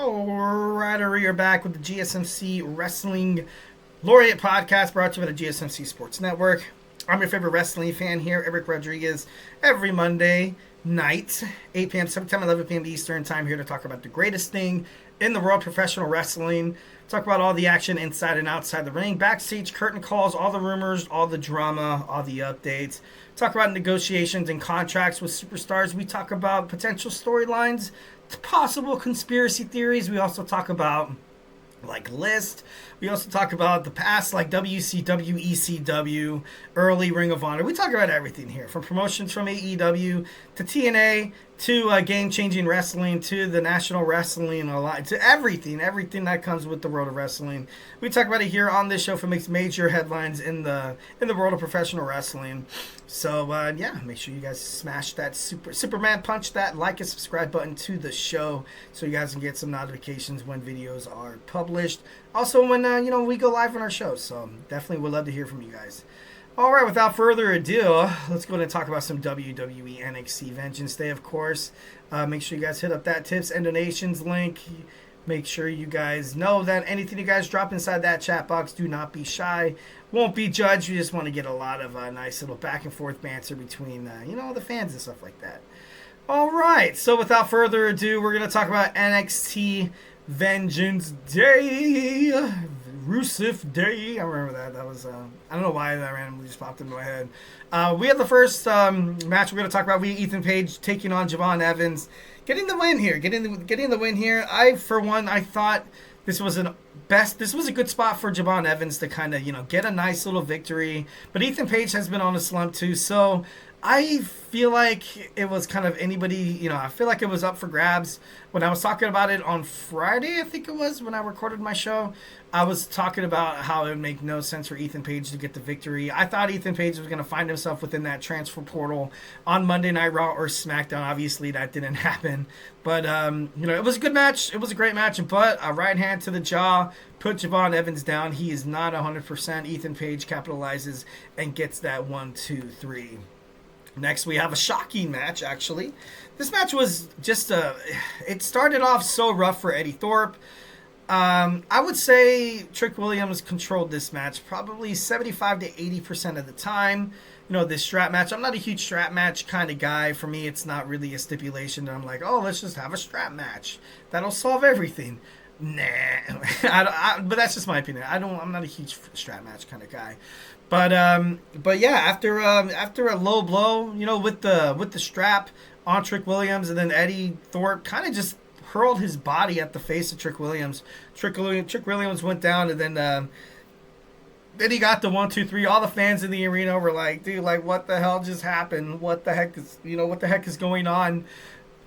Alright, we're back with the GSMC Wrestling Laureate podcast brought to you by the GSMC Sports Network. I'm your favorite wrestling fan here, Eric Rodriguez, every Monday night, 8 p.m. Pacific time, 11 p.m. Eastern time, here to talk about the greatest thing in the world, professional wrestling. Talk about all the action inside and outside the ring, backstage curtain calls, all the rumors, all the drama, all the updates. Talk about negotiations and contracts with superstars. We talk about potential storylines, possible conspiracy theories. We also talk about list. We also talk about the past, like WCW, ECW, early Ring of Honor. We talk about everything here, from promotions from AEW to TNA to game-changing wrestling to the National Wrestling Alliance, to everything that comes with the world of wrestling. We talk about it here on this show for makes major headlines in the world of professional wrestling. So make sure you guys smash that Superman punch that like and subscribe button to the show so you guys can get some notifications when videos are published. Also when we go live on our show. So definitely would love to hear from you guys. All right, without further ado, let's go ahead and talk about some WWE NXT Vengeance Day, of course. Make sure you guys hit up that tips and donations link. Make sure you guys know that anything you guys drop inside that chat box, do not be shy. Won't be judged. We just want to get a lot of nice little back and forth banter between, the fans and stuff like that. All right, so without further ado, we're going to talk about NXT Vengeance Day. Rusev Day. I remember that. That was, I don't know why that randomly just popped into my head. We have the first match we're going to talk about. We have Ethan Page taking on Javon Evans. Getting the win here. Getting the win here. I thought this was a good spot for Javon Evans to kind of, get a nice little victory. But Ethan Page has been on a slump too, so I feel like it was kind of anybody, I feel like it was up for grabs. When I was talking about it on Friday, I think it was, when I recorded my show, I was talking about how it would make no sense for Ethan Page to get the victory. I thought Ethan Page was going to find himself within that transfer portal on Monday Night Raw or SmackDown. Obviously, that didn't happen. But, it was a good match. It was a great match. But a right hand to the jaw put Javon Evans down. He is not 100%. Ethan Page capitalizes and gets that 1, 2, 3. Next, we have a shocking match, actually. This match was just it started off so rough for Eddie Thorpe. I would say Trick Williams controlled this match probably 75 to 80% of the time. This strap match, I'm not a huge strap match kind of guy. For me, it's not really a stipulation that I'm like, oh, let's just have a strap match. That'll solve everything. Nah. But that's just my opinion. I'm not a huge strap match kind of guy. But yeah, after a low blow, with the strap on Trick Williams, and then Eddie Thorpe kind of just hurled his body at the face of Trick Williams. Trick Williams went down, and then he got the 1, 2, 3. All the fans in the arena were like, dude, like, what the hell just happened? What the heck is going on?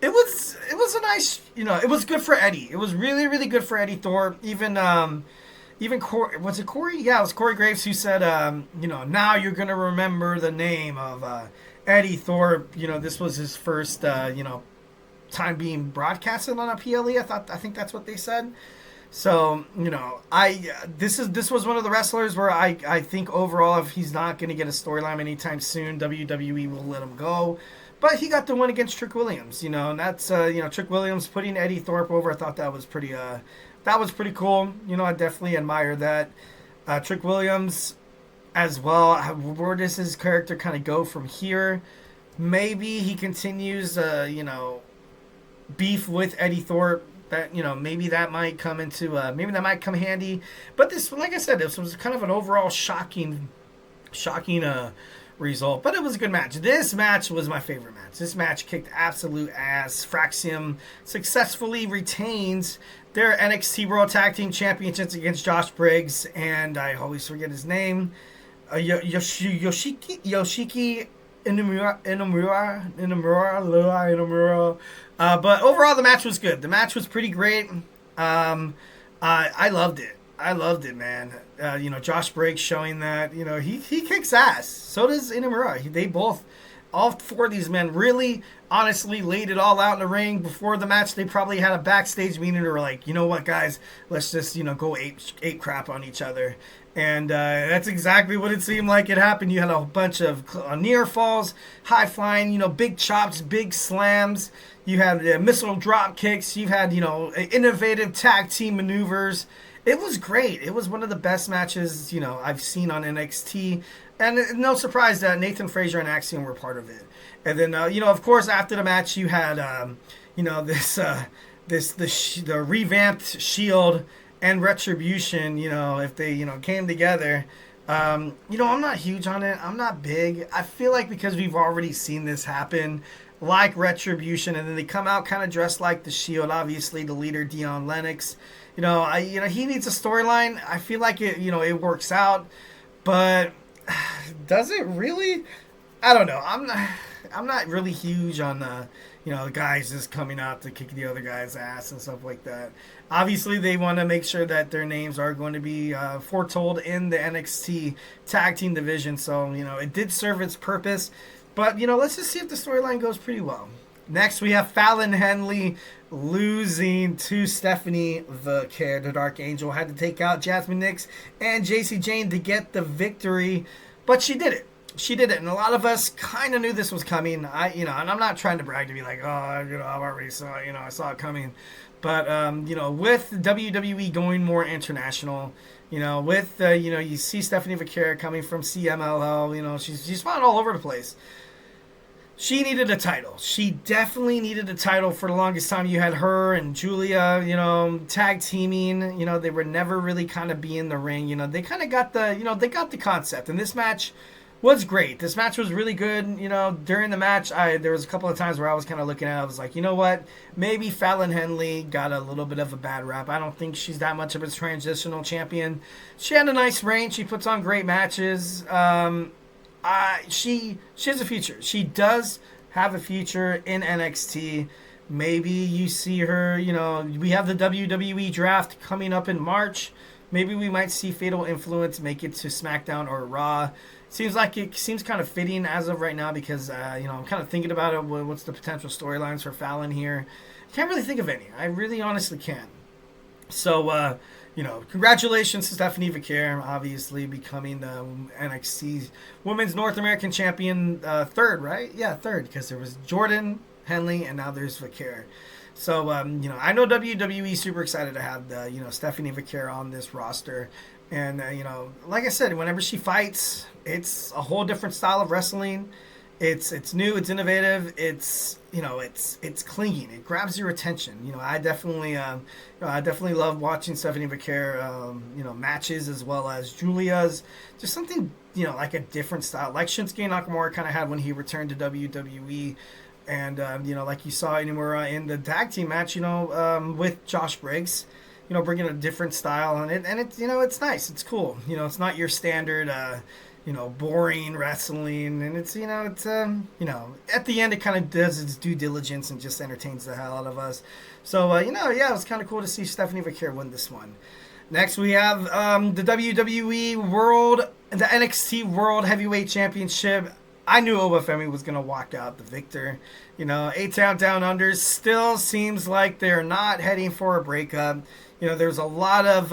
It was a nice, it was good for Eddie. It was really, really good for Eddie Thorpe. Even Corey, was it Corey? Yeah, it was Corey Graves who said, now you're going to remember the name of Eddie Thorpe. This was his first, time being broadcasted on a PLE. I think that's what they said. So, this was one of the wrestlers where I think overall, if he's not going to get a storyline anytime soon, WWE will let him go. But he got the win against Trick Williams, and that's, Trick Williams putting Eddie Thorpe over. I thought that was pretty cool. I definitely admire that. Trick Williams as well. Where does his character kind of go from here? Maybe he continues, beef with Eddie Thorpe. That, maybe that might come handy. But this, like I said, this was kind of an overall shocking result, but it was a good match. This match was my favorite match. This match kicked absolute ass. Fraxium successfully retains their NXT World Tag Team Championships against Josh Briggs, and I always forget his name, Yoshiki Inamura. But overall, the match was good. The match was pretty great. I loved it. I loved it, man. Josh Briggs showing that, he kicks ass. So does Inamura. They both, all four of these men really, honestly, laid it all out in the ring. Before the match, they probably had a backstage meeting. They were like, you know what, guys, let's just, go ape crap on each other. And that's exactly what it seemed like it happened. You had a bunch of near falls, high flying, big chops, big slams. You had missile drop kicks. You had, innovative tag team maneuvers. It was great. It was one of the best matches, I've seen on NXT. And no surprise that Nathan Fraser and Axiom were part of it. And then, of course, after the match, you had, the revamped Shield and Retribution, if they, came together. I'm not huge on it. I'm not big. I feel like because we've already seen this happen, like Retribution, and then they come out kind of dressed like the Shield. Obviously, the leader Dion Lennox. He needs a storyline. I feel like it works out, but does it really? I don't know. I'm not really huge on the guys just coming out to kick the other guy's ass and stuff like that. Obviously, they want to make sure that their names are going to be foretold in the NXT Tag Team division. So, it did serve its purpose. But, let's just see if the storyline goes pretty well. Next, we have Fallon Henley losing to Stephanie Vaquer. The Dark Angel had to take out Jasmine Nix and JC Jane to get the victory. But she did it. She did it, and a lot of us kind of knew this was coming. And I'm not trying to brag to be like, oh, I already saw it, I saw it coming. But, with WWE going more international, with, you see Stephanie Vaquer coming from CMLL, she's fought all over the place. She needed a title. She definitely needed a title for the longest time. You had her and Gulia, tag teaming. They were never really kind of be in the ring. They kind of got they got the concept. And this match was great. This match was really good. During the match, there was a couple of times where I was kind of looking at it. I was like, you know what? Maybe Fallon Henley got a little bit of a bad rap. I don't think she's that much of a transitional champion. She had a nice reign. She puts on great matches. She has a future. She does have a future in NXT. Maybe you see her, we have the WWE draft coming up in March. Maybe we might see Fatal Influence make it to SmackDown or Raw. It seems kind of fitting as of right now because, I'm kind of thinking about it. What's the potential storylines for Fallon here? I can't really think of any. I really honestly can't. So, congratulations to Stephanie Vaquer, obviously becoming the NXT Women's North American Champion third, right? Yeah, third, because there was Jordan, Henley, and now there's Vaquer. So, I know WWE super excited to have Stephanie Vaquer on this roster. And, like I said, whenever she fights, it's a whole different style of wrestling. It's new, it's innovative, it's clinging. It grabs your attention. I definitely love watching Stephanie Vaquer, matches as well as Julia's. Just something, like a different style, like Shinsuke Nakamura kind of had when he returned to WWE. And, like you saw Inamura in the tag team match, with Josh Briggs, bringing a different style on it. And it's, it's nice. It's cool. It's not your standard, boring wrestling. And it's, at the end it kind of does its due diligence and just entertains the hell out of us. So, it was kind of cool to see Stephanie Vaquer win this one. Next, we have the WWE the NXT World Heavyweight Championship. I knew Oba Femi was going to walk out the victor. A-Town Down Under still seems like they're not heading for a breakup. There's a lot of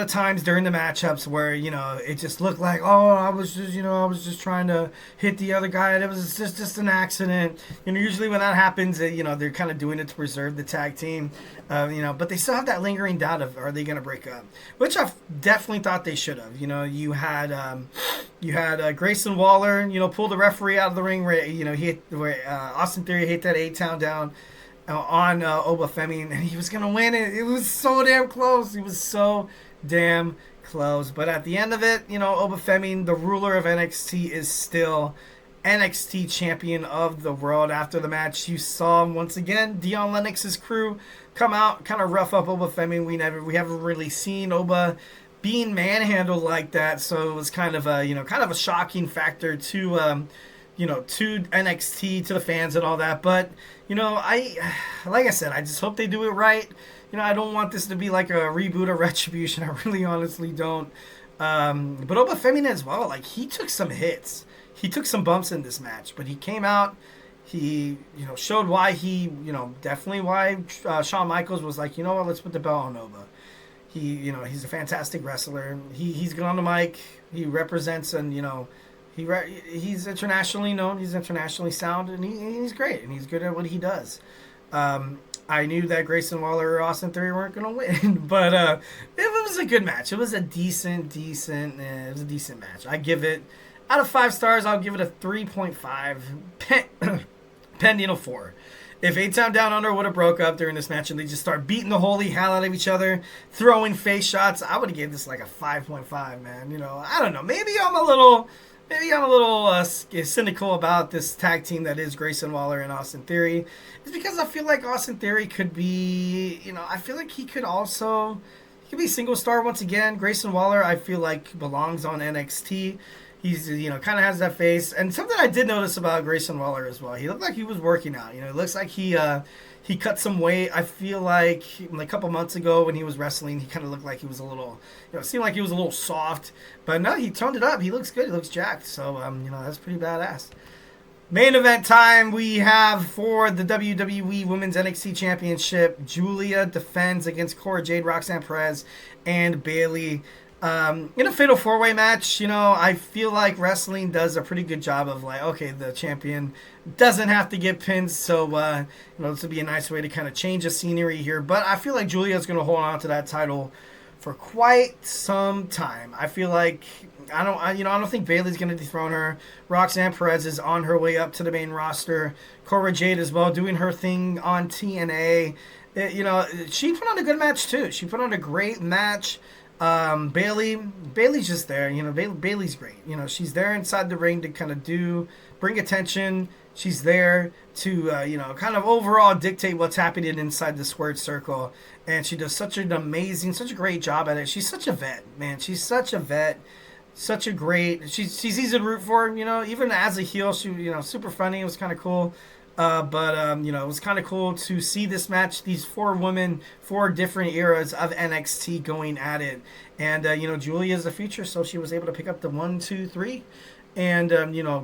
times during the matchups where, it just looked like, oh, I was just trying to hit the other guy and it was just an accident. Usually when that happens, they're kind of doing it to preserve the tag team. But they still have that lingering doubt of, are they going to break up? Which I definitely thought they should have. You had Grayson Waller, pull the referee out of the ring where Austin Theory hit that A-Town down on Oba Femi, and he was going to win it. It was so damn close. He was so damn close. But at the end of it, Oba Femi, the ruler of NXT, is still NXT champion of the world. After the match, you saw once again Dion Lennox's crew come out, kind of rough up Oba Femi. We haven't really seen Oba being manhandled like that, so it was kind of a shocking factor to NXT, to the fans and all that. But like I said, I just hope they do it right. I don't want this to be like a reboot of Retribution. I really honestly don't. But Oba Femi as well, like, he took some hits. He took some bumps in this match, but he came out. He, showed why definitely why Shawn Michaels was like, let's put the belt on Oba. he's a fantastic wrestler. He's good on the mic. He represents, and he's internationally known. He's internationally sound, and he's great, and he's good at what he does. I knew that Grayson Waller or Austin Theory weren't going to win, but it was a good match. It was a decent match. I give it, out of 5 stars, I'll give it a 3.5, pending a 4. If A-Town Down Under would have broke up during this match and they just start beating the holy hell out of each other, throwing face shots, I would have given this like a 5.5, man. I don't know. Maybe I'm a little cynical about this tag team that is Grayson Waller and Austin Theory. It's because I feel like Austin Theory could be, I feel like he could be single star once again. Grayson Waller, I feel like, belongs on NXT. He's, kind of has that face. And something I did notice about Grayson Waller as well, he looked like he was working out. It looks like he cut some weight. I feel like a couple months ago when he was wrestling, he kind of looked like he was a little, it seemed like he was a little soft. But no, he toned it up. He looks good. He looks jacked. So, that's pretty badass. Main event time, we have for the WWE Women's NXT Championship, Gulia defends against Cora Jade, Roxanne Perez, and Bayley. In a fatal 4-way match, I feel like wrestling does a pretty good job of the champion doesn't have to get pinned, so this would be a nice way to kind of change the scenery here. But I feel like Julia's going to hold on to that title for quite some time. I feel like I don't think Bayley's going to dethrone her. Roxanne Perez is on her way up to the main roster. Cora Jade as well, doing her thing on TNA. She put on a good match too. She put on a great match. Bayley's just there. Bayley's great. She's there inside the ring to kind of bring attention. She's there to, kind of overall dictate what's happening inside the squared circle. And she does such a great job at it. She's such a vet, man. She's such a vet. She's easy to root for, even as a heel. She, super funny. It was kind of cool. But it was kind of cool to see this match, these 4 women, 4 different eras of NXT going at it. And, Julia is the future, so she was able to pick up the 1, 2, 3. And,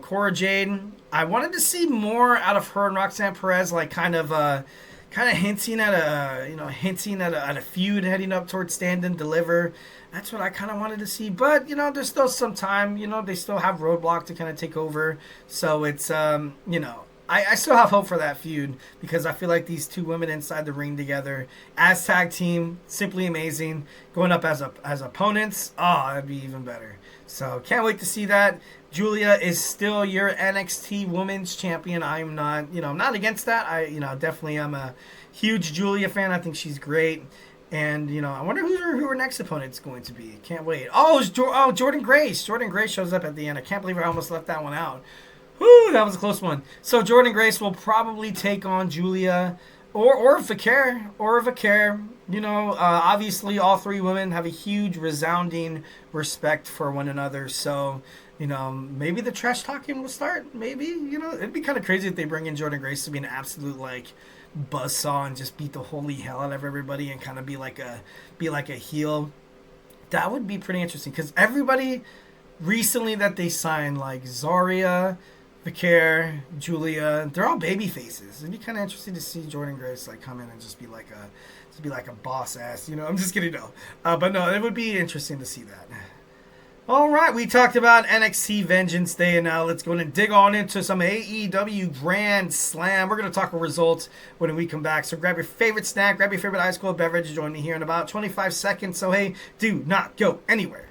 Cora Jade, I wanted to see more out of her and Roxanne Perez, kind of hinting at a feud heading up towards Stand and Deliver. That's what I kind of wanted to see. But, there's still some time. They still have Roadblock to kind of take over. So it's, I still have hope for that feud because I feel like these 2 women inside the ring together as tag team, simply amazing. Going up as opponents, that'd be even better. So can't wait to see that. Julia is still your NXT Women's Champion. I'm not, not against that. I, definitely am a huge Julia fan. I think she's great. And, I wonder who her next opponent's going to be. Can't wait. It's Jordan Grace. Jordan Grace shows up at the end. I can't believe I almost left that one out. Whew, that was a close one. So Jordan Grace will probably take on Julia or Vaquer. Obviously all 3 women have a huge, resounding respect for one another. So, maybe the trash talking will start. Maybe, it'd be kind of crazy if they bring in Jordan Grace to be an absolute buzzsaw and just beat the holy hell out of everybody and kind of be like a heel. That would be pretty interesting because everybody recently that they signed, like Zarya, Vaquer, Julia, they're all baby faces. It'd be kind of interesting to see Jordan Grace come in and just be like a boss ass. I'm just kidding, no. But no, it would be interesting to see that. All right, we talked about NXT Vengeance Day, and now let's go and dig on into some AEW Grand Slam. We're going to talk about results when we come back. So grab your favorite snack, grab your favorite ice cold beverage. Join me here in about 25 seconds. So hey, do not go anywhere.